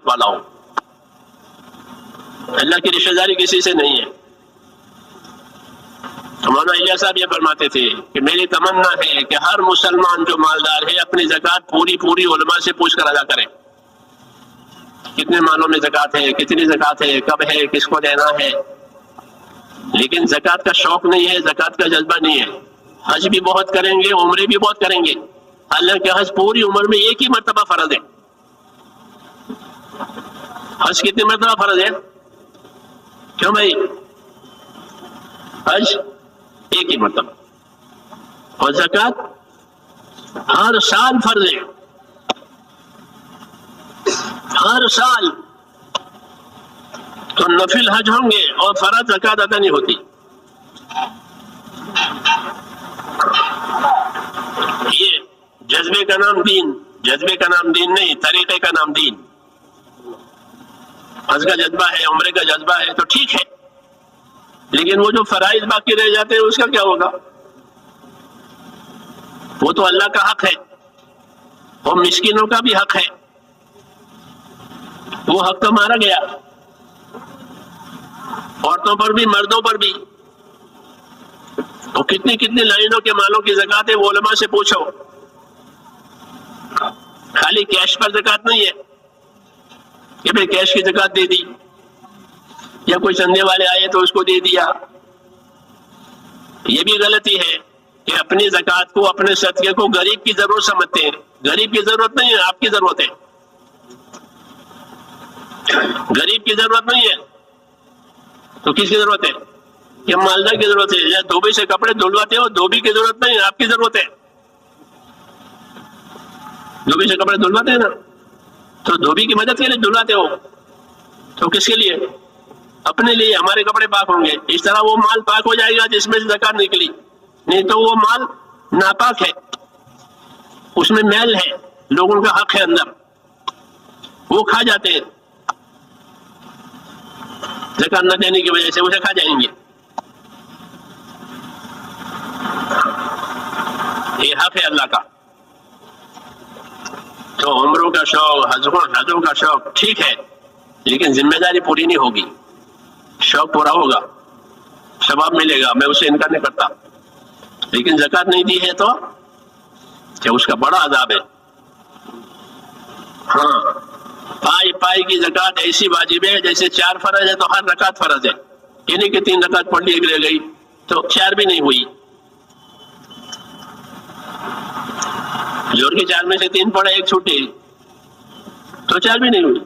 والا ہوں. اللہ کی رشتہ داری کسی سے نہیں ہے. مولانا الیاس صاحب یہ فرماتے تھے کہ میری تمنا ہے کہ ہر مسلمان جو مالدار ہے اپنی زکوٰۃ پوری علماء سے پوچھ کر ادا کرے. کتنے مالوں میں زکوٰۃ ہے, کتنی زکوٰۃ ہے, کب ہے, کس کو دینا ہے. لیکن زکوٰۃ کا شوق نہیں ہے, زکوٰۃ کا جذبہ نہیں ہے. حج بھی بہت کریں گے, عمرے بھی بہت کریں گے, حالانکہ حج پوری عمر میں ایک ہی مرتبہ فرض ہے. حج کتنی مرتبہ فرض ہے؟ کیوں بھائی؟ حج ایک ہی مرتبہ, اور زکوٰۃ ہر سال فرض ہے, ہر سال. تو نفل حج ہوں گے اور فرض زکوٰۃ ادا نہیں ہوتی. یہ جذبے کا نام دین, جذبے کا نام دین نہیں, طریقے کا نام دین. حج کا جذبہ ہے, عمرے کا جذبہ ہے تو ٹھیک ہے, لیکن وہ جو فرائض باقی رہ جاتے ہیں اس کا کیا ہوگا؟ وہ تو اللہ کا حق ہے, وہ مسکینوں کا بھی حق ہے, وہ حق تو مارا گیا. عورتوں پر بھی, مردوں پر بھی. تو کتنی کتنی لائنوں کے مالوں کی زکوٰۃ ہے, وہ علماء سے پوچھو. خالی کیش پر زکوٰۃ نہیں ہے کہ بھئی کیش کی زکوٰۃ دے دی, یا کوئی چندے والے آئے تو اس کو دے دیا. یہ بھی غلطی ہے کہ اپنی زکوٰۃ کو, اپنے صدقے کو غریب کی ضرورت سمجھتے ہیں. غریب کی ضرورت نہیں ہے, آپ کی ضرورت ہے. غریب کی ضرورت نہیں ہے تو کس کی ضرورت ہے؟ کہ مالدار کی ضرورت ہے. یا دھوبی سے کپڑے دھلواتے ہو, دھوبی کی ضرورت نہیں ہے, آپ کی ضرورت ہے. دھوبی سے کپڑے دھلواتے ہیں نا, تو دھوبی کی مدد کے لیے دھلواتے ہو, تو کس کے لیے؟ اپنے لیے. ہمارے کپڑے پاک ہوں گے, اس طرح وہ مال پاک ہو جائے گا جس میں سے زکوٰۃ نکلی. نہیں تو وہ مال ناپاک ہے, اس میں میل ہے, لوگوں کا حق ہے اندر, وہ کھا جاتے ہیں. زکوٰۃ نہ دینے کی وجہ سے اسے کھا جائیں گے. یہ حق ہے اللہ کا. تو عمروں کا شوق, حجوں کا شوق ٹھیک ہے, لیکن ذمہ داری پوری نہیں ہوگی. شوق پورا ہوگا, ثواب ملے گا, میں اسے انکار نہیں کرتا, لیکن زکوٰۃ نہیں دی ہے تو کیا اس کا بڑا عذاب ہے. ہاں, پائی کی زکوٰۃ ایسی واجب ہے جیسے 4 فرض ہے تو ہر رکعت فرض ہے. یہ نہیں کہ 3 رکعت پڑھ لی ایک رہ گئی تو 4 بھی نہیں ہوئی. زور کی 4 میں سے 3 پڑھے, ایک چھوٹی تو 4 بھی نہیں ہوئی.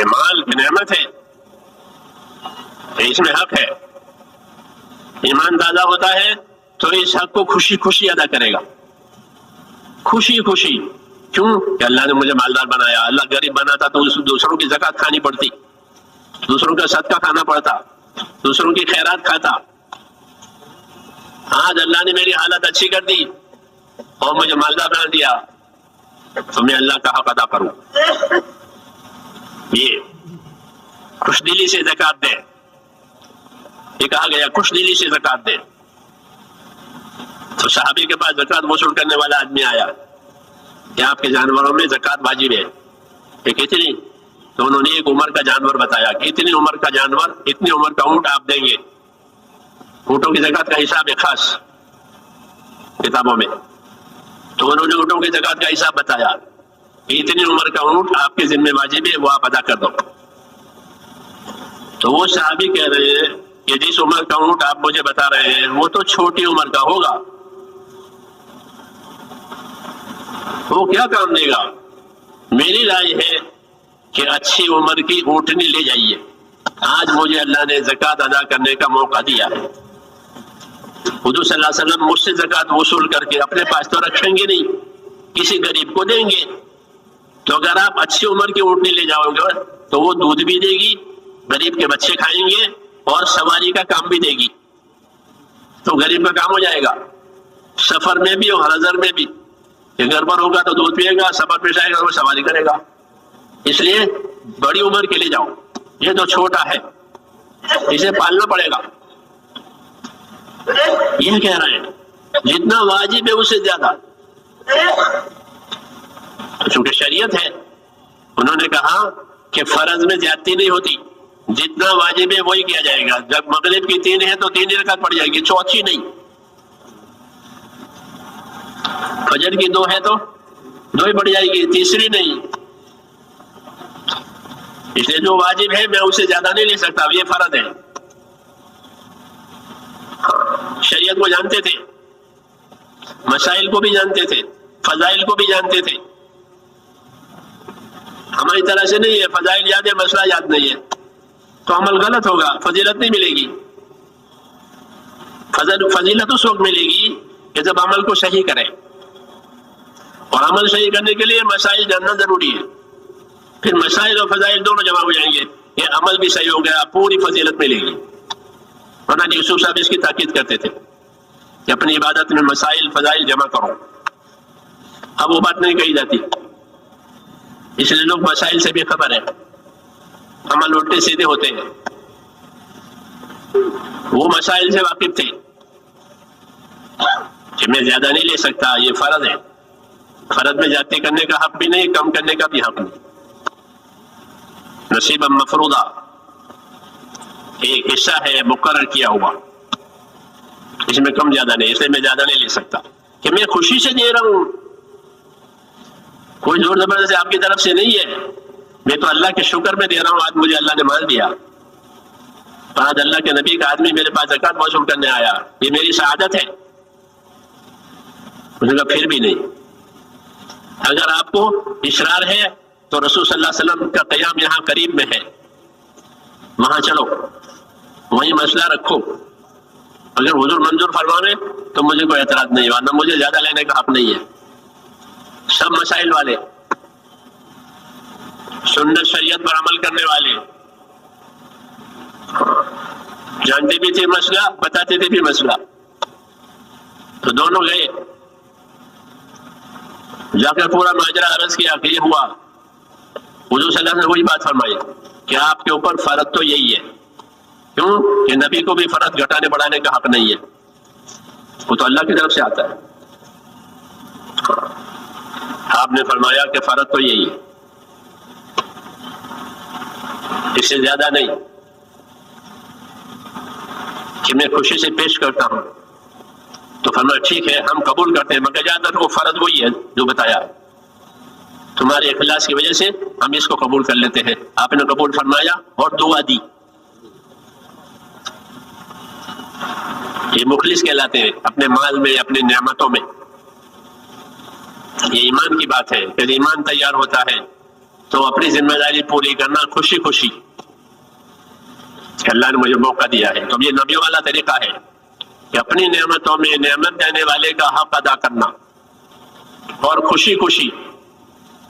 مال کی نعمت ہے, اس میں حق ہے. ایمان تازہ ہوتا ہے تو اس حق کو خوشی خوشی ادا کرے گا, خوشی خوشی. کیوں؟ کہ اللہ نے مجھے مالدار بنایا. اللہ غریب بناتا تو دوسروں کی زکوٰۃ کھانی پڑتی, دوسروں کا صدقہ کھانا پڑتا, دوسروں کی خیرات کھاتا. آج اللہ نے میری حالت اچھی کر دی اور مجھے مالدار بنا دیا تو میں اللہ کا حق ادا کروں. یہ خوش دلی سے زکوٰۃ دے, یہ کہا گیا خوش دلی سے زکوٰۃ دے. تو صحابی کے پاس زکوٰۃ وصول کرنے والا آدمی آیا کہ آپ کے جانوروں میں زکوٰۃ واجب ہے. کہ کتنی؟ تو انہوں نے ایک عمر کا جانور بتایا کہ اتنی عمر کا جانور, اتنی عمر کا اونٹ آپ دیں گے. اونٹوں کی زکوٰۃ کا حساب ہے خاص کتابوں میں. تو انہوں نے اونٹوں کی زکوٰۃ کا حساب بتایا کہ اتنی عمر کا اونٹ آپ کے ذمہ واجب ہے, وہ آپ ادا کر دو. تو وہ صحابی کہہ رہے ہیں کہ جس عمر کا اونٹ آپ مجھے بتا رہے ہیں وہ تو چھوٹی عمر کا ہوگا, وہ کیا کام دے گا. میری رائے ہے کہ اچھی عمر کی اونٹنی لے جائیے. آج مجھے اللہ نے زکوٰۃ ادا کرنے کا موقع دیا ہے. حضور صلی اللہ علیہ وسلم مجھ سے زکوٰۃ وصول کر کے اپنے پاس تو رکھیں گے نہیں, کسی غریب کو دیں گے. تو اگر آپ اچھی عمر کی اونٹنی لے جاؤ گے تو وہ دودھ بھی دے گی, غریب کے بچے کھائیں گے, اور سواری کا کام بھی دے گی. تو غریب کا کام ہو جائے گا, سفر میں بھی اور حضر میں بھی. کہ گھر پر ہوگا تو دودھ پیے گا, سفر پیش آئے گا وہ سواری کرے گا. اس لیے بڑی عمر کے لے جاؤ, یہ تو چھوٹا ہے اسے پالنا پڑے گا. یہ کہہ رہے ہیں جتنا واجب ہے اس سے زیادہ، چونکہ شریعت ہے انہوں نے کہا کہ فرض میں زیادتی نہیں ہوتی، جتنا واجب ہے وہی کیا جائے گا۔ جب مغرب کی 3 ہے تو 3 رکعت پڑ جائے گی، چوتھی نہیں۔ فجر کی 2 ہے تو 2 ہی پڑ جائے گی، تیسری نہیں۔ اس لیے جو واجب ہے میں اسے زیادہ نہیں لے سکتا، یہ فرض ہے۔ شریعت کو جانتے تھے، مسائل کو بھی جانتے تھے، فضائل کو بھی جانتے تھے۔ ہماری طرح سے نہیں ہے، فضائل یاد ہے مسئلہ یاد نہیں ہے تو عمل غلط ہوگا، فضیلت نہیں ملے گی۔ فضیلت اس وقت ملے گی کہ جب عمل کو صحیح کرے، اور عمل صحیح کرنے کے لیے مسائل جاننا ضروری ہے۔ پھر مسائل اور فضائل دونوں جمع ہو جائیں گے، یہ عمل بھی صحیح ہو گیا، پوری فضیلت ملے گی۔ مولانا یوسف صاحب اس کی تاکید کرتے تھے کہ اپنی عبادت میں مسائل فضائل جمع کرو۔ اب وہ بات نہیں کہی جاتی، اس لیے لوگ مسائل سے بھی خبر ہے، عمل الٹے سیدھے ہوتے ہیں۔ وہ مسائل سے واقف تھے کہ میں زیادہ نہیں لے سکتا، یہ فرض ہے، فرض میں زیادتی کرنے کا حق بھی نہیں، کم کرنے کا بھی حق نہیں۔ نصیبا مفروضہ، ایک حصہ ہے مقرر کیا ہوا، اس میں کم زیادہ نہیں، اس لیے میں زیادہ نہیں لے سکتا کہ میں خوشی سے دے رہا ہوں، کوئی زور زبردستی آپ کی طرف سے نہیں ہے، میں تو اللہ کے شکر میں دے رہا ہوں، آج مجھے اللہ نے مال دیا، آج اللہ کے نبی کا آدمی میرے پاس زکوٰۃ وصول کرنے آیا، یہ میری سعادت ہے۔ اس نے کہا پھر بھی نہیں، اگر آپ کو اصرار ہے تو رسول صلی اللہ علیہ وسلم کا قیام یہاں قریب میں ہے، وہاں چلو، وہیں مسئلہ رکھو، اگر حضور منظور فرمانے تو مجھے کوئی اعتراض نہیں، ورنہ مجھے زیادہ لینے کا حق نہیں ہے۔ سب مسائل والے، سنت شریعت پر عمل کرنے والے، جانتے بھی تھے مسئلہ، بتاتے تھے بھی مسئلہ، تو دونوں گئے، جا کر پورا ماجرا عرض کیا کہ یہ ہوا۔ حضور صلی اللہ علیہ وسلم نے وہی بات فرمائی کہ آپ کے اوپر فرض تو یہی ہے، کیوں کہ نبی کو بھی فرض گھٹانے بڑھانے کا حق نہیں ہے، وہ تو اللہ کی طرف سے آتا ہے۔ آپ نے فرمایا کہ فرض تو یہی ہے، اس سے زیادہ نہیں، کہ میں خوشی سے پیش کرتا ہوں۔ تو فرمایا ٹھیک ہے، ہم قبول کرتے ہیں، مگر یاد رکھو فرض وہی ہے جو بتایا، تمہارے اخلاص کی وجہ سے ہم اس کو قبول کر لیتے ہیں۔ آپ نے قبول فرمایا اور دعا دی، یہ مخلص کہلاتے ہیں اپنے مال میں، اپنے نعمتوں میں۔ یہ ایمان کی بات ہے، جب ایمان تیار ہوتا ہے تو اپنی ذمہ داری پوری کرنا خوشی خوشی کہ اللہ نے مجھے موقع دیا ہے۔ تو یہ نبیوں والا طریقہ ہے کہ اپنی نعمتوں میں نعمت دینے والے کا حق ادا کرنا، اور خوشی خوشی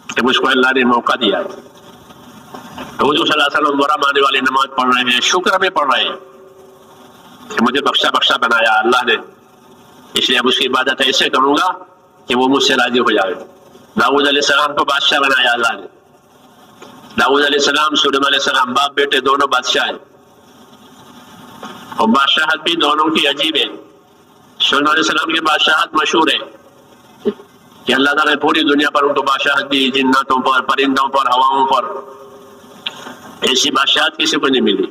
کہ مجھ کو اللہ نے موقع دیا ہے۔ تو حضور صلی اللہ علیہ وسلم ورا مانے والی نماز پڑھ رہے ہیں، شکر میں پڑھ رہے ہیں کہ مجھے بخشا بخشا بنایا اللہ نے، اس لیے اب اس کی عبادت ایسے کروں گا کہ وہ مجھ سے راضی ہو جائے۔ داؤد علیہ السلام کو بادشاہ بنایا اللہ نے، داؤد علیہ السلام سلیمان علیہ السلام باپ بیٹے دونوں بادشاہ ہیں، اور بادشاہت بھی دونوں کی عجیب ہے۔ سلیمان علیہ السلام کی بادشاہت مشہور ہے کہ اللہ تعالیٰ نے پوری دنیا پر ان کو بادشاہت دی، جناتوں پر، پرندوں پر، ہواؤں پر، ایسی بادشاہت کسی کو نہیں ملی۔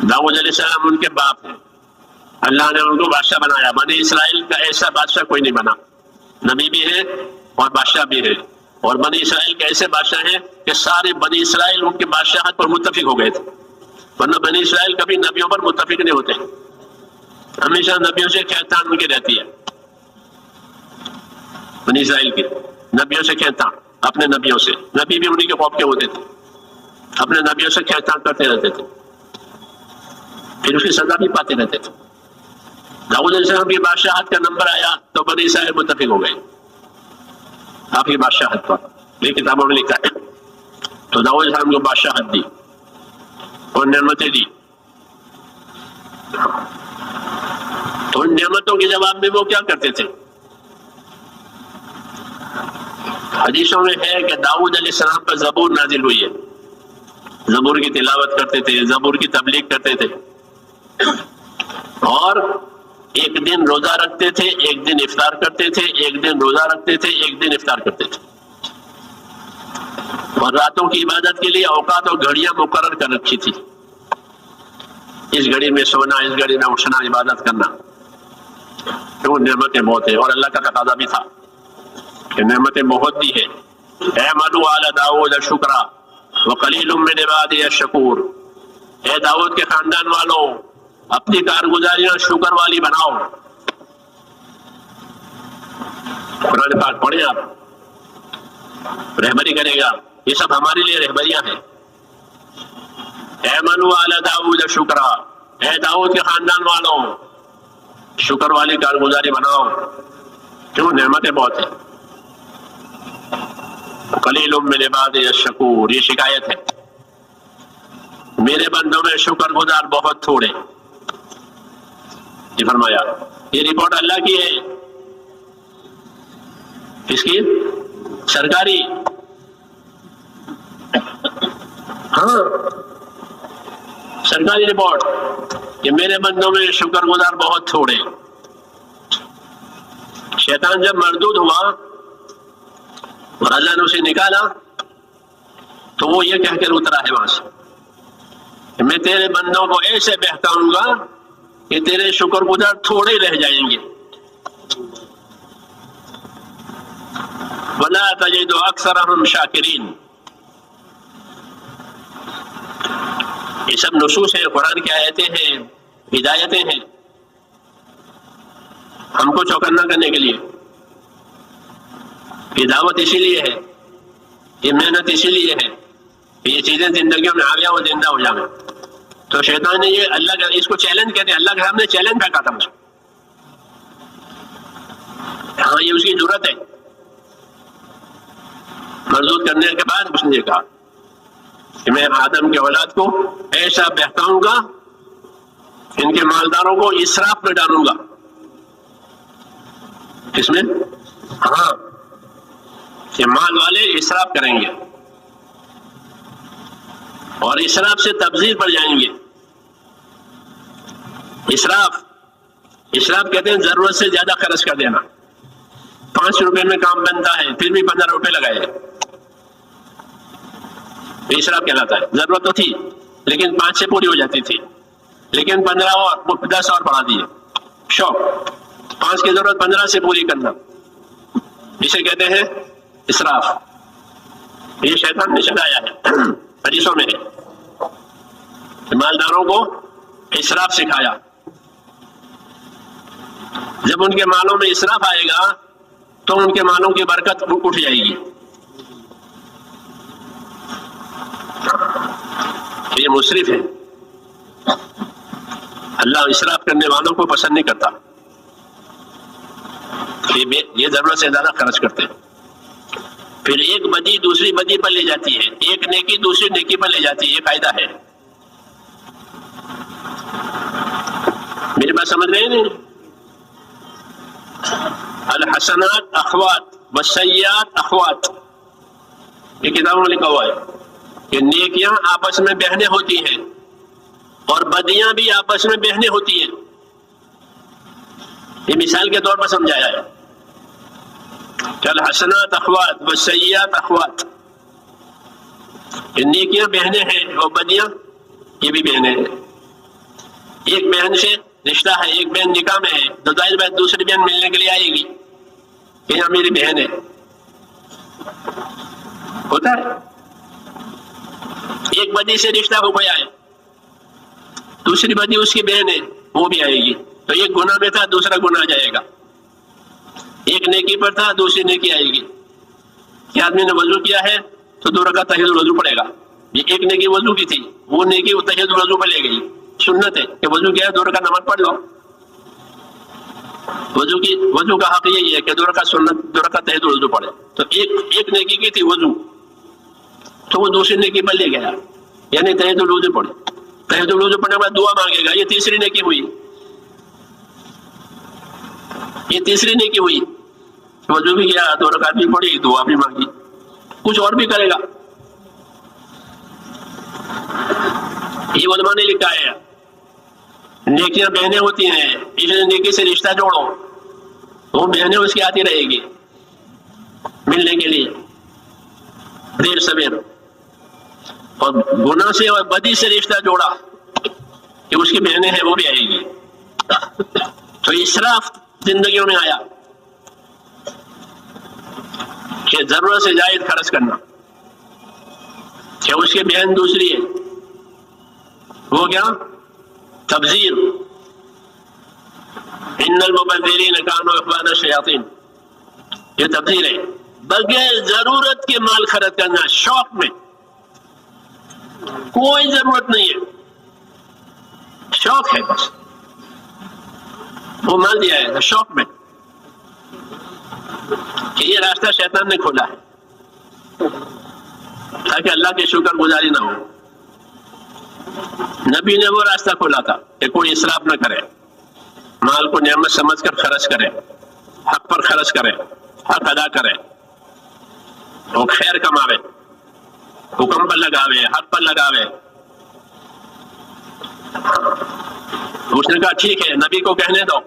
داؤد علیہ السلام ان کے باپ ہیں، اللہ نے ان کو بادشاہ بنایا، بنی اسرائیل کا ایسا بادشاہ کوئی نہیں بنا، نبی بھی ہے اور بادشاہ بھی ہے، اور بنی اسرائیل کے ایسے بادشاہ ہیں کہ سارے بنی اسرائیل ان کی بادشاہت پر متفق ہو گئے تھے، ورنہ بنی اسرائیل کبھی نبیوں پر متفق نہیں ہوتے، ہمیشہ نبیوں سے کھینچان ان کی رہتی ہے۔ بنی اسرائیل کی نبیوں سے کھینچان، اپنے نبیوں سے، نبی بھی انہی کے خوف کے ہوتے تھے، اپنے نبیوں سے کھینچان کرتے رہتے تھے، پھر اس کی سزا بھی پاتے رہتے تھے۔ داؤد علیہ السلام کی بادشاہت کا نمبر آیا تو بنی اسرائیل متفق ہو گئے آپ کی بادشاہت پر، یہ کتابوں میں لکھا ہے۔ تو داؤد علیہ السلام کو بادشاہت دی اور نعمتیں دی، تو ان نعمتوں کے جواب میں وہ کیا کرتے تھے؟ حدیثوں میں ہے کہ داؤد علیہ السلام پر زبور نازل ہوئی ہے، زبور کی تلاوت کرتے تھے، زبور کی تبلیغ کرتے تھے، اور ایک دن روزہ رکھتے تھے، ایک دن افطار کرتے تھے، ایک دن روزہ رکھتے تھے، ایک دن افطار کرتے تھے، اور راتوں کی عبادت کے لیے اوقات اور گھڑیاں مقرر کر رکھی تھی، اس گھڑی میں سونا، اس گھڑی میں اٹھنا، عبادت کرنا۔ تو نعمتیں بہت ہیں، اور اللہ کا تقاضا بھی تھا کہ نعمتیں بہت دی ہے۔ اعملوا آل داؤد شکرا وقلیل من عبادی الشکور، اے داؤد کے خاندان والوں اپنی کارگزاریاں شکر والی بناؤ۔ قرآن پاک پڑھیں آپ، رہبری کرے گا، یہ سب ہمارے لیے رہبریاں ہیں۔ اعملوا آل داؤد شکرا، اے داؤد کے خاندان والوں شکر والی کارگزاری بناؤ، کیوں نعمتیں بہت ہیں۔ قلیل من عبادی الشکور، یہ شکایت ہے، میرے بندوں میں شکر گزار بہت تھوڑے۔ یہ فرمایا، یہ رپورٹ اللہ کی ہے، کس کی؟ سرکاری۔ ہاں سرکاری رپورٹ کہ میرے بندوں میں شکر گزار بہت تھوڑے۔ شیطان جب مردود ہوا اور اللہ نے اسے نکالا تو وہ یہ کہہ کر اترا ہے وہاں سے کہ میں تیرے بندوں کو ایسے بہکاؤں گا کہ تیرے شکر گزار تھوڑے رہ جائیں گے۔ وَلَا تَجِدُ أَكْثَرَهُمْ شَاكِرِينَ، یہ سب نصوص ہیں، قرآن کی آیتیں ہیں، ہدایتیں ہیں ہم کو چوکنا کرنے کے لیے۔ یہ دعوت اسی لیے ہے، یہ محنت اسی لیے ہے کہ یہ چیزیں زندگیوں میں آ گیا وہ زندہ ہو جائیں۔ تو شیطان نے یہ اللہ کا، اس کو چیلنج کہتے ہیں، اللہ کے سامنے چیلنج پھینکا تھا مجھے۔ ہاں یہ اس کی ضرورت ہے۔ مردود کرنے کے بعد اس نے کہا کہ میں آدم کے اولاد کو ایسا بہکاؤں گا، ان کے مالداروں کو اسراف میں ڈالوں گا۔ کس میں؟ ہاں کہ مال والے اسراف کریں گے اور اسراف سے تبذیر پر جائیں گے۔ اسراف کہتے ہیں ضرورت سے زیادہ خرچ کر دینا۔ 5 روپے میں کام بنتا ہے پھر بھی 15 روپے لگائے، اسراف کہلاتا ہے۔ ضرورت تو تھی لیکن 5 سے پوری ہو جاتی تھی، لیکن 15 اور 10 اور بڑھا دیے۔ شوق 5 کی ضرورت 15 سے پوری کرنا، اسے کہتے ہیں اسراف۔ یہ شیطان نے چلایا ہے، حدیثوں میں ہے، مالداروں کو اسراف سکھایا۔ جب ان کے مالوں میں اسراف آئے گا تو ان کے مالوں کی برکت اٹھ جائے گی۔ یہ مسرف ہے، اللہ اسراف کرنے والوں کو پسند نہیں کرتا، یہ ضرورت سے زیادہ خرچ کرتے ہیں۔ پھر ایک بدی دوسری بدی پر لے جاتی ہے، ایک نیکی دوسری نیکی پر لے جاتی ہے، یہ فائدہ ہے۔ میری بات سمجھ رہے ہیں؟ الحسنات اخوات والسیئات اخوات، یہ کتابوں میں لکھا ہوا ہے کہ نیکیاں آپس میں بہنیں ہوتی ہیں اور بدیاں بھی آپس میں بہنیں ہوتی ہیں۔ یہ مثال کے طور پر سمجھایا ہے کہ الحسنات اخوات والسیئات اخوات، نیکیاں بہنیں ہیں اور بدیاں یہ بھی بہنیں ہیں۔ ایک بہن سے رشتہ ہے، ایک بہن نکاح میں ہے تو ظاہر بات دوسری بہن ملنے کے لیے آئے گی کہ یہاں میری بہن ہے، ہوتا ہے۔ ایک بدی سے رشتہ ہو گیا ہے، دوسری بدی اس کی بہن ہے، وہ بھی آئے گی، تو ایک گناہ میں تھا دوسرا گناہ جائے گا، ایک نیکی پر تھا دوسری نیکی آئے گی۔ کہ آدمی نے وضو کیا ہے تو 2 رکعت تحیۃ الوضو پڑے گا، یہ ایک نیکی وضو کی تھی، وہ نیکی تحیۃ الوضو پہ لے گئی۔ سنت ہے کہ وضو کیا ہے 2 رکعت نماز پڑھ لو، وضو کا حق یہی ہے کہ 2 رکعت سنت 2 رکعت تحیۃ الوضو پڑھے۔ تو ایک نیکی کی تھی وضو، تو وہ دوسری نیکی پر لے گیا، یعنی تحیۃ الوضو پڑھے۔ تحیۃ الوضو پڑھنے کے بعد دعا مانگے گا، یہ تیسری نیکی ہوئی، یہ تیسری نیکی ہوئی۔ وضو بھی کیا 2 رکعت بھی پڑھی، دعا بھی مانگی، کچھ اور بھی کرے گا۔ یہ علماء نے لکھا ہے نیکیاں بہنیں ہوتی ہیں اس نیکی سے رشتہ جوڑو، وہ بہنیں اس کی آتی رہے گی ملنے کے لیے دیر سویر، اور گناہ سے اور بدی سے رشتہ جوڑا کہ اس کی بہنیں ہیں وہ بھی آئے گی. تو اسراف زندگیوں میں آیا کہ ضرورت سے زائد خرچ کرنا، کہ اس کی بہن دوسری ہے، وہ کیا تبذیر. ان المبذرین کانوا اخوان الشیاطین، یہ تبذیر ہے. بغیر ضرورت کے مال خرچ کرنا، شوق میں، کوئی ضرورت نہیں ہے، شوق ہے بس، وہ مال دیا ہے شوق میں کہ یہ راستہ شیطان نے کھولا ہے تاکہ اللہ کی شکر گزاری نہ ہو. نبی نے وہ راستہ کھولا تھا کہ کوئی اسراف نہ کرے، مال کو نعمت سمجھ کر خرچ کرے، حق پر خرچ کرے، حق ادا کرے، وہ خیر کماوے، حکم پر لگاوے، حق پر لگاوے. اس نے کہا ٹھیک ہے، نبی کو کہنے دو،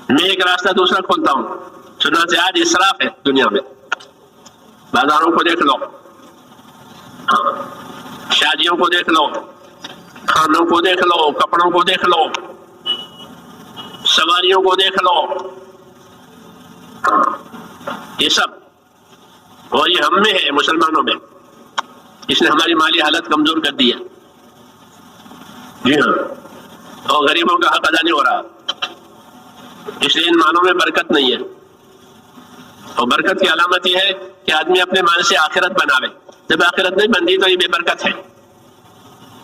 میں ایک راستہ دوسرا کھولتا ہوں. چنانچہ آج اسراف ہے دنیا میں، بازاروں کو دیکھ لو، شادیوں کو دیکھ لو، کھانوں کو دیکھ لو، کپڑوں کو دیکھ لو، سواریوں کو دیکھ لو، یہ سب، اور یہ ہم میں ہے مسلمانوں میں، اس نے ہماری مالی حالت کمزور کر دی ہے. جی ہاں، اور غریبوں کا حق ادا نہیں ہو رہا، اس لیے ان مالوں میں برکت نہیں ہے. اور برکت کی علامت یہ ہے کہ آدمی اپنے مال سے آخرت بناوے. جب آخرت نہیں بن رہی تو یہ بے برکت ہے.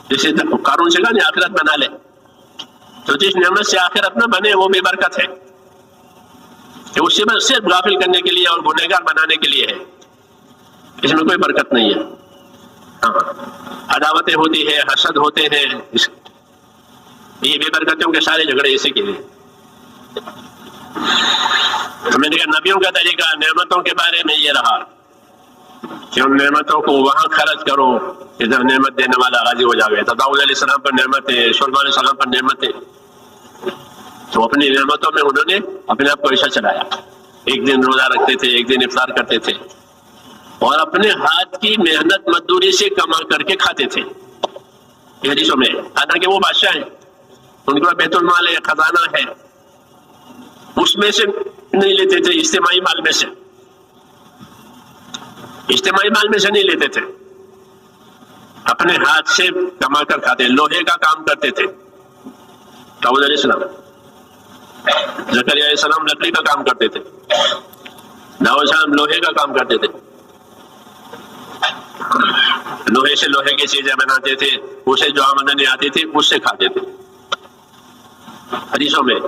جسے قارون سے کہا نہیں آخرت بنا لے، تو جس نعمت سے آخرت نہ بنے وہ بے برکت ہے، کہ اس سے صرف غافل کرنے کے لیے اور گنہگار بنانے کے لیے ہے، اس میں کوئی برکت نہیں ہے. ہاں، عداوتیں ہوتی ہے، حسد ہوتے ہیں، یہ بے برکتوں کے سارے جھگڑے اسی کے لیے. تو میں نے کہا نبیوں کا طریقہ نعمتوں کے بارے میں یہ رہا کہ ان نعمتوں کو وہاں خرچ کرو ادھر نعمت دینے والا راضی ہو جاوے. تو داؤد علیہ السلام پر نعمت ہے، سلیمان علیہ السلام پر نعمت ہے، تو اپنی نعمتوں میں انہوں نے اپنے آپ کو ایسا چلایا. ایک دن روزہ رکھتے تھے، ایک دن افطار کرتے تھے، اور اپنے ہاتھ کی محنت مزدوری سے کما کر کے کھاتے تھے. یہ حدیثوں میں، حالانکہ وہ بادشاہ ہیں، ان کے پاس بیت المال ہے، خزانہ ہے، اس میں سے نہیں لیتے تھے، اجتماعی مال میں سے، اجتماعی مال میں سے نہیں لیتے تھے، اپنے ہاتھ سے کما کر کھاتے. لوہے کا کام کرتے تھے داؤد علیہ السلام، زکریا علیہ السلام لکڑی کا کام کرتے تھے، داؤد علیہ السلام لوہے کا کام کرتے تھے. لوہے سے لوہے کی چیزیں بناتے تھے، اسے جو آمدنی آتی تھی اس سے کھاتے تھے. حدیثوں میں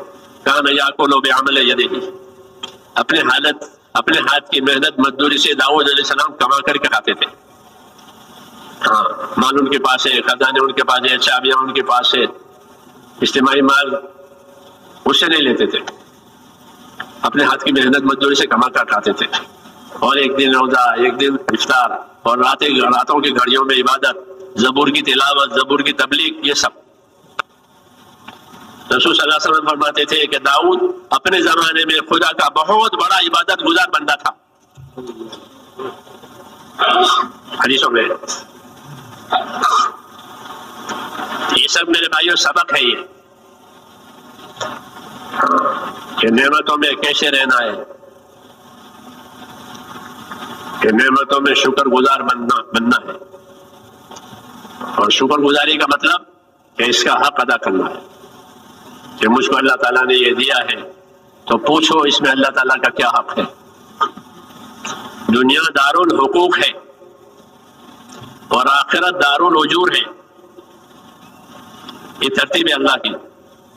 کان یاکل بعمل یدہ، اپنے ہاتھ کی محنت مزدوری سے داؤد علیہ السلام کما کر کے کھاتے تھے. ہاں، مال ان کے پاس ہے، خزانے ان کے پاس ہے، چابیاں ان کے پاس ہے، اجتماعی مال اس سے نہیں لیتے تھے، اپنے ہاتھ کی محنت مزدوری سے کما کر کھاتے تھے. اور ایک دن روزہ، ایک دن افطار، اور راتوں کی گھڑیوں میں عبادت، زبور کی تلاوت، زبور کی تبلیغ، یہ سب. رسول صلی اللہ علیہ وسلم فرماتے تھے کہ داؤد اپنے زمانے میں خدا کا بہت بڑا عبادت گزار بندہ تھا. حدیثوں میں یہ سب میرے بھائیوں سبق ہے، یہ کہ نعمتوں میں کیسے رہنا ہے، کہ نعمتوں میں شکر گزار بننا ہے. اور شکر گزاری کا مطلب کہ اس کا حق ادا کرنا ہے، کہ مجھ کو اللہ تعالیٰ نے یہ دیا ہے تو پوچھو اس میں اللہ تعالیٰ کا کیا حق ہے. دنیا دار الحقوق ہے اور آخرت دار الاجور ہے. یہ ترتیب ہے اللہ کی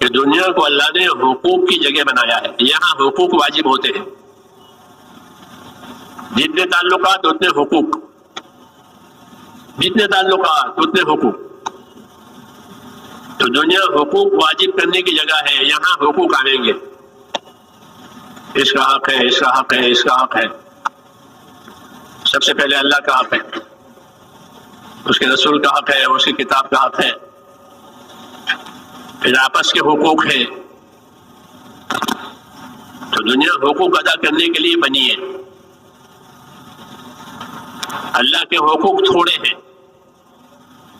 کہ دنیا کو اللہ نے حقوق کی جگہ بنایا ہے، یہاں حقوق واجب ہوتے ہیں، جتنے تعلقات اتنے حقوق، جتنے تعلقات اتنے حقوق. تو دنیا حقوق واجب کرنے کی جگہ ہے، یہاں حقوق آئیں گے. اس کا حق ہے، اس کا حق ہے، اس کا حق ہے. سب سے پہلے اللہ کا حق ہے، اس کے رسول کا حق ہے، اس کی کتاب کا حق ہے. پھر آپس کے حقوق ہے، تو دنیا حقوق ادا کرنے کے لیے بنی ہے. اللہ کے حقوق تھوڑے ہیں،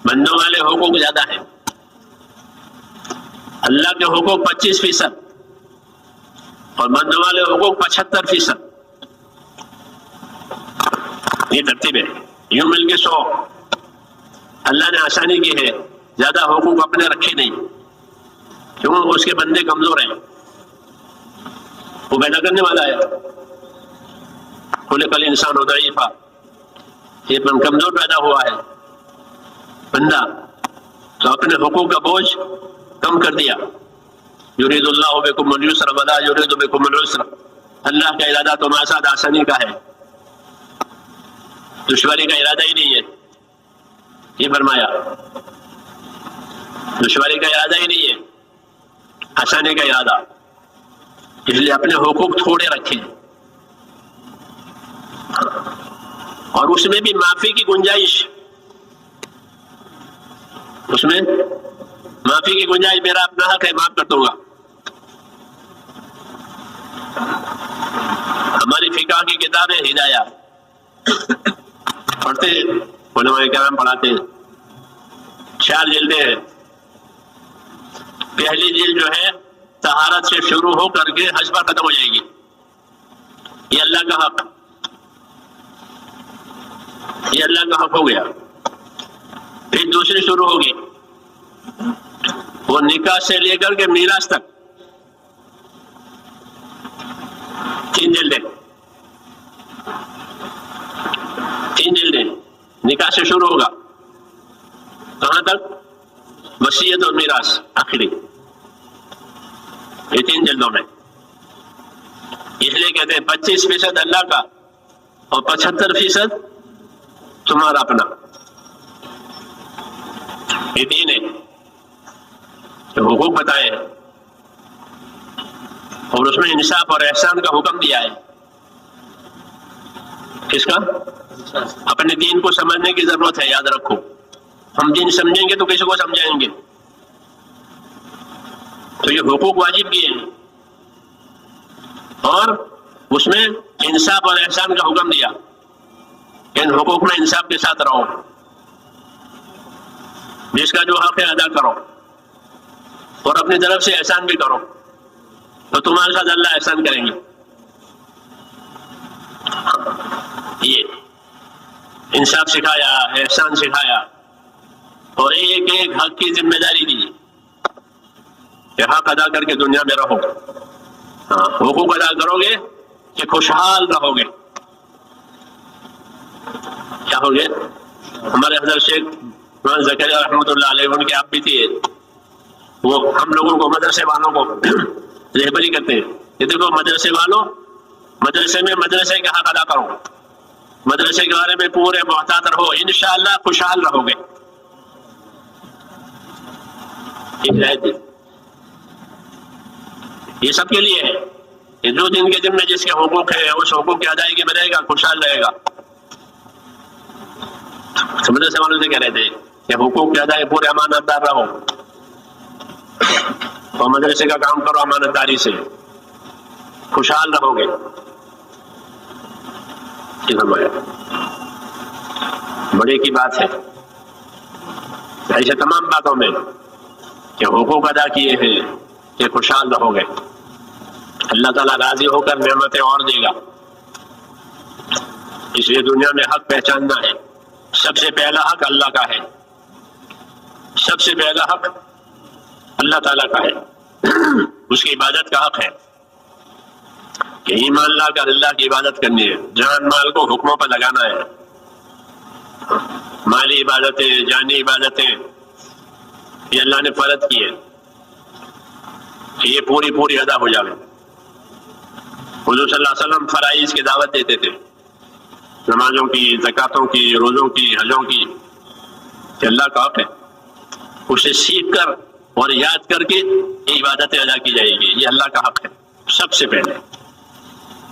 بندوں والے حقوق زیادہ ہیں. اللہ کے حقوق 25% اور بندوں والے حقوق 75%. یہ ترتیب ہے. یوں مل کے 100. اللہ نے آسانی کی ہے، زیادہ حقوق اپنے رکھے نہیں، کیوں؟ اس کے بندے کمزور ہیں. وہ پیدا کرنے والا ہے. خلق الانسان ضعیفا، یہ کمزور پیدا ہوا ہے بندہ، تو اپنے حقوق کا بوجھ کم کر دیا. یرید اللہ بکم الیسر ولا یرید بکم العسر. اللہ کا ارادہ تمہارے ساتھ آسانی کا ہے، دشواری کا ارادہ ہی نہیں ہے. یہ فرمایا دشواری کا ارادہ ہی نہیں ہے، آسانی کا ارادہ. اس لیے اپنے حقوق تھوڑے رکھیں، اور اس میں بھی معافی کی گنجائش. اس میں معافی کی گنجائش، میرا اپنا حق ہے، معاف کر دوں گا. ہماری فقہ کی کتاب ہے ہدایہ، پڑھتے علماء کرام پڑھاتے ہیں. 4 جلدیں ہیں. پہلی جلد جو ہے طہارت سے شروع ہو کر کے حج پر ختم ہو جائے گی. یہ اللہ کا حق، یہ اللہ کا حق ہو گیا. پھر دوسری شروع ہوگی، وہ نکاح سے لے کر کے میراث تک. 3 جلدیں، 3 جلدیں. نکاح سے شروع ہوگا کہاں تک؟ وصیت اور میراث آخری. یہ 3 جلدوں میں. اس لیے کہتے ہیں 25% اللہ کا اور 75% تمہارا اپنا. یہ 3 ہے جو حقوق بتائے ہیں، اور اس میں انصاف اور احسان کا حکم دیا ہے. کس کا؟ اپنے دین کو سمجھنے کی ضرورت ہے. یاد رکھو، ہم دین سمجھیں گے تو کسی کو سمجھائیں گے. تو یہ حقوق واجب کیے ہیں، اور اس میں انصاف اور احسان کا حکم دیا. ان حقوق میں انصاف کے ساتھ رہو، جس کا جو حق ہے ادا کرو، اور اپنی طرف سے احسان بھی کرو، تو تمہارے ساتھ اللہ احسان کریں گے. یہ انصاف سکھایا، احسان سکھایا، اور ایک ایک حق کی ذمہ داری دی کہ حق ادا کر کے دنیا میں رہو. حقوق ادا کرو گے کہ خوشحال رہو گے. کیا ہو گے؟ ہمارے حضرت شیخ مولانا زکریا رحمۃ اللہ علیہ، ان کے آپ بھی تھے، وہ ہم لوگوں کو، مدرسے والوں کو رہبری کرتے ہیں کہ دیکھو مدرسے والوں، مدرسے میں مدرسے کا حق ادا کرو، مدرسے کے بارے میں پورے محتاط رہو، انشاءاللہ خوشحال رہو گے. یہ سب کے لیے ہے کہ جو جن کے ذمہ جس کے حقوق ہیں اس حقوق کی ادائیگی میں رہے گا، خوشحال رہے گا. مدرسے والوں سے کہہ رہے تھے کہ حقوق کی ادائیگی پورے امانت دار رہو، اور مدرسے کا کام کرو امانت داری سے، خوشحال رہو گے. بڑے کی بات ہے ایسے تمام باتوں میں کہ حقوق ادا کیے ہیں کہ خوشحال رہو گے. اللہ تعالیٰ راضی ہو کر نعمتیں اور دے گا. اس لیے دنیا میں حق پہچاننا ہے. سب سے پہلا حق اللہ کا ہے، سب سے پہلا حق اللہ تعالیٰ کا ہے. اس کی عبادت کا حق ہے کہ ایمان لا کر اللہ کی عبادت کرنی ہے، جان مال کو حکموں پر لگانا ہے. مالی عبادتیں، جانی عبادتیں یہ اللہ نے فرض کی ہے کہ یہ پوری پوری ادا ہو جائے. حضور صلی اللہ علیہ وسلم فرائض کی دعوت دیتے تھے، نمازوں کی، زکاتوں کی، روزوں کی، حجوں کی، کہ اللہ کا حق ہے. اسے سیکھ کر اور یاد کر کے یہ عبادتیں ادا کی جائے گی. یہ اللہ کا حق ہے سب سے پہلے.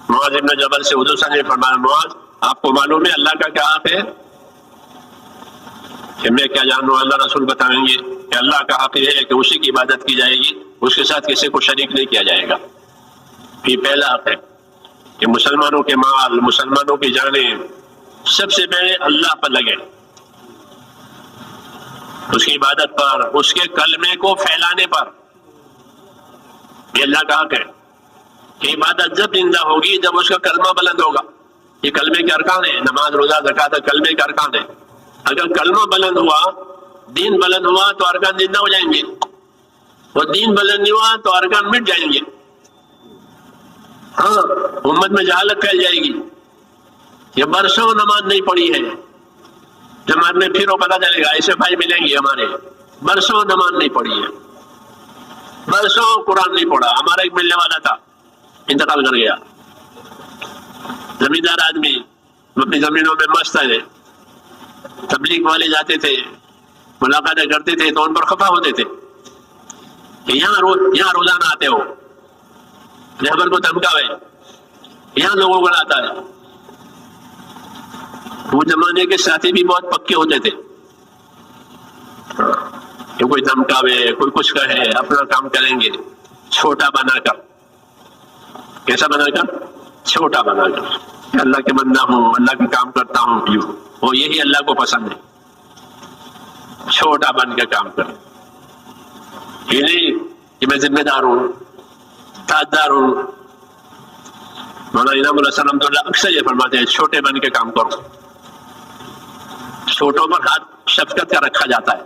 معاذ ابن جبل سے حضور صلی اللہ علیہ وسلم نے فرمایا، معاذ آپ کو معلوم ہے اللہ کا کیا حق ہے؟ کہ میں کیا جانوں، اللہ رسول بتائیں گے کہ اللہ کا حق یہ ہے کہ اسی کی عبادت کی جائے گی، اس کے ساتھ کسی کو شریک نہیں کیا جائے گا. یہ پہلا حق ہے کہ مسلمانوں کے مال، مسلمانوں کی جانیں سب سے پہلے اللہ پر لگے، اس کی عبادت پر، اس کے کلمے کو پھیلانے پر۔ یہ اللہ کا حق ہے کہ عبادت جب زندہ ہوگی جب اس کا کلمہ بلند ہوگا۔ یہ کلمے کے ارکان ہیں، نماز، روزہ، زکوٰۃ کلمے کے ارکان ہیں۔ اگر کلمہ بلند ہوا، دین بلند ہوا تو ارکان زندہ ہو جائیں گے، اور دین بلند نہیں ہوا تو ارکان مٹ جائیں گے۔ ہاں، امت میں جہالت پھیل جائے گی، یہ برسوں نماز نہیں پڑھی ہے، جماعت میں پھر وہ پتہ چلے گا، ایسے بھائی ملیں گے ہمارے برسوں نماز نہیں پڑھی ہے، برسوں قرآن نہیں پڑھا۔ ہمارا ایک ملنے والا تھا، انتقال کر گیا، زمیندار آدمی، اپنی زمینوں میں مست ہے، تبلیغ والے جاتے تھے، ملاقاتیں کرتے تھے تو ان پر خفا ہوتے تھے کہ یہاں روزانہ آتے ہو، رہبر کو دھمکاوے، یہاں لوگوں کو لاتا ہے۔ وہ زمانے کے ساتھی بھی بہت پکے ہوتے تھے کہ کوئی دھمکاوے، کوئی کچھ کہے، اپنا کام کریں گے چھوٹا بنا کر۔ کیسا بنا کر؟ چھوٹا بنا کر، کہ اللہ کے بندہ ہوں، اللہ کے کام کرتا ہوں، یوں وہ یہی اللہ کو پسند ہے، چھوٹا بن کے کام کر۔ یہ نہیں کہ میں ذمہ دار ہوں، تاجدار ہوں۔ مولانا انعام اللہ رحمۃ اللہ اکثر یہ فرماتے ہیں چھوٹے بن کے کام کرو۔ چھوٹوں پر ہاتھ شفقت کا رکھا جاتا ہے۔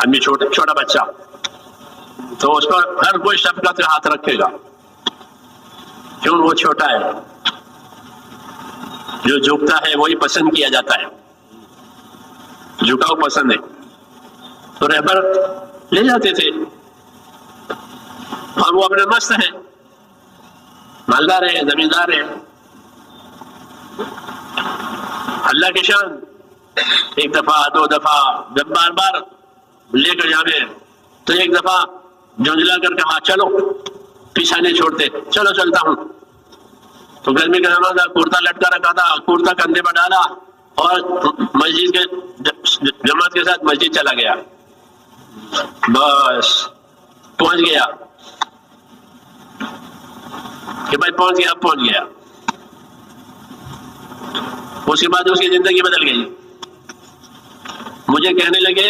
آدمی چھوٹا بچہ تو اس پر ہر کوئی شفقت کا ہاتھ رکھے گا، کیوں؟ وہ چھوٹا ہے، جو جھکتا ہے وہی پسند کیا جاتا ہے، جھکاؤ پسند ہے۔ تو رہبر لے جاتے تھے اور وہ اپنے مست ہیں، مالدار ہیں، زمیندار ہیں، اللہ کی شان۔ ایک دفعہ، دو دفعہ، جب بار بار لے کر جانے تو ایک دفعہ جھنجلا کر کہا چلو، پیچھا نہیں چھوڑتے، چلو چلتا ہوں۔ تو گرمی کا زمانہ تھا، کرتا لٹکا رکھا تھا، کرتا کندھے پر ڈالا اور مسجد کے جماعت کے ساتھ مسجد چلا گیا۔ بس پہنچ گیا کہ بھائی پہنچ گیا، پہنچ گیا۔ اس کے بعد اس کی زندگی بدل گئی۔ مجھے کہنے لگے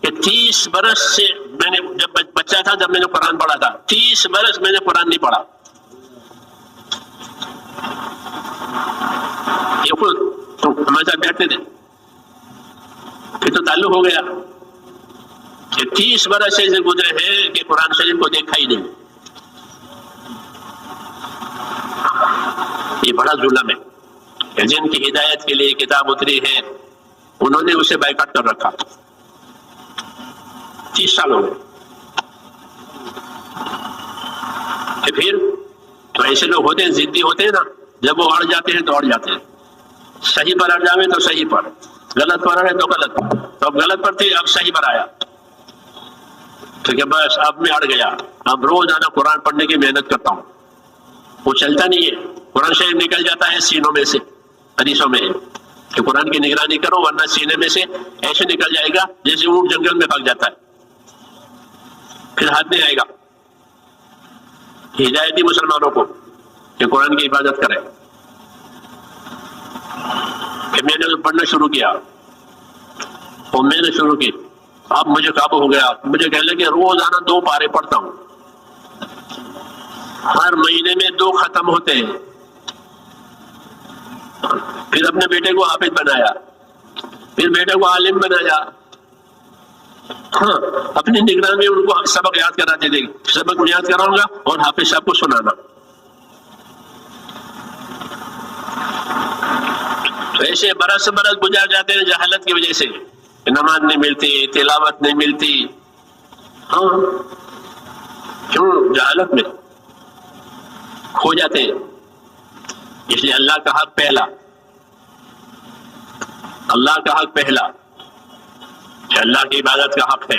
کہ 30 برس سے میں نے، جب بچہ تھا جب میں نے قرآن پڑھا تھا، 30 برس میں نے قرآن نہیں پڑھا۔ یہ خود ہمارے ساتھ بیٹھتے تھے، پھر تو تعلق ہو گیا کہ 30 برس سے گزرے ہیں کہ قرآن شریف کو دیکھا ہی نہیں۔ یہ بڑا ظلم ہے کہ جن کی ہدایت کے لیے کتاب اتری ہے انہوں نے اسے بائیکاٹ کر رکھا۔ 30 سال ہو گئے۔ پھر تو ایسے لوگ ہوتے ہیں، ضدی ہوتے ہیں نا، جب وہ اڑ جاتے ہیں تو اڑ جاتے ہیں، صحیح پر اڑ جاوے تو صحیح پر، غلط پر اڑے تو غلط پر۔ تو اب غلط پر تھی، اب صحیح پر آیا تو کہ بس اب میں اڑ گیا، اب روزانہ قرآن پڑھنے کی محنت کرتا ہوں۔ وہ چلتا نہیں ہے، قرآن شریف نکل جاتا ہے سینوں میں سے، حدیثوں میں ہے کہ قرآن کی نگرانی کرو ورنہ سینے میں سے ایسے نکل جائے گا جیسے اونٹ جنگل میں بھاگ جاتا ہے، پھر ہاتھ نہیں آئے گا۔ ہدایت دی مسلمانوں کو کہ قرآن کی حفاظت کریں۔ کہ میں نے پڑھنا شروع کیا اور میں نے شروع کی، اب مجھے قابو ہو گیا۔ مجھے کہنے لگے روزانہ 2 پارے پڑھتا ہوں، ہر مہینے میں 2 ختم ہوتے ہیں۔ پھر اپنے بیٹے کو حافظ بنایا، پھر بیٹے کو عالم بنایا۔ ہاں، اپنی نگرانی میں ان کو سبق یاد کراتے تھے، سبق میں یاد کراؤں گا اور حافظ صاحب کو سنانا۔ تو ایسے برس گزار جاتے ہیں جہالت کی وجہ سے، نماز نہیں ملتی، تلاوت نہیں ملتی۔ ہاں، کیوں؟ جہالت میں کھو جاتے ہیں۔ اس لیے اللہ کا حق پہلا، اللہ کا حق پہلا، کہ اللہ کی عبادت کا حق ہے،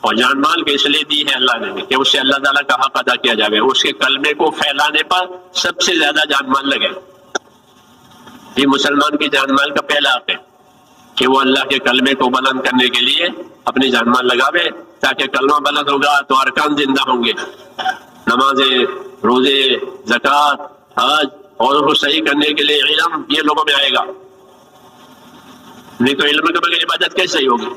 اور جان مال کے اس لیے دی ہے اللہ نے کہ اس سے اللہ تعالیٰ کا حق ادا کیا جائے، اس کے کلمے کو پھیلانے پر سب سے زیادہ جان مال لگے۔ یہ مسلمان کی جان مال کا پہلا حق ہے کہ وہ اللہ کے کلمے کو بلند کرنے کے لیے اپنی جان مال لگاوے، تاکہ کلمہ بلند ہوگا تو ارکان زندہ ہوں گے، نمازیں، روزے، زکوٰۃ، حج اور اس کو صحیح کرنے کے لیے علم، یہ لوگوں میں آئے گا، نہیں تو علم کے بغیر عبادت کیسے صحیح ہوگی؟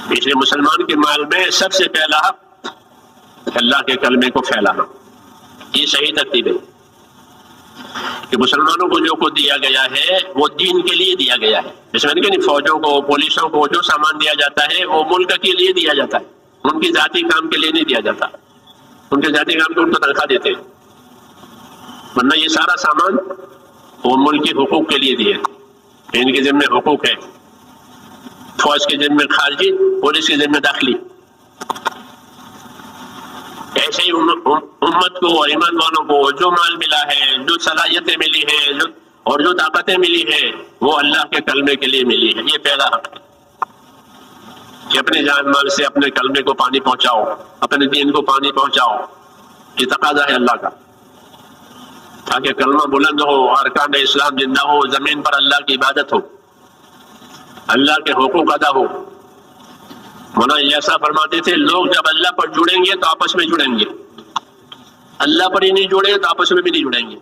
اس لیے مسلمان کے مال میں سب سے پہلا حق اللہ کے کلمے کو پھیلانا، یہ صحیح ترتیب ہے کہ مسلمانوں کو جو کچھ دیا گیا ہے وہ دین کے لیے دیا گیا ہے. جس میں کہ فوجوں کو، پولیسوں کو جو سامان دیا جاتا ہے وہ ملک کے لیے دیا جاتا ہے، ان کی ذاتی کام کے لیے نہیں دیا جاتا. ان کے ذاتی کام کو ان کو تنخواہ دیتے ہیں، ورنہ یہ سارا سامان وہ ملک کے حقوق کے لیے دیے. ان کے ذمہ حقوق ہے، فوج کے ذمہ خارجی، پولیس کے ذمہ داخلی. ایسے ہی امت کو اور ایمان والوں کو جو مال ملا ہے، جو صلاحیتیں ملی ہیں اور جو طاقتیں ملی ہیں وہ اللہ کے کلمے کے لیے ملی ہے. یہ پہلا حق ہے کہ اپنے جان مال سے اپنے کلمے کو پانی پہنچاؤ، اپنے دین کو پانی پہنچاؤ. یہ تقاضا ہے اللہ کا، تاکہ کلمہ بلند ہو، ارکان اسلام زندہ ہو، زمین پر اللہ کی عبادت ہو، اللہ کے حقوق ادا ہو. مولانا ایسا فرماتے تھے لوگ جب اللہ پر جڑیں گے تو آپس میں جڑیں گے، اللہ پر ہی نہیں جڑیں گے تو آپس میں بھی نہیں جڑیں گے.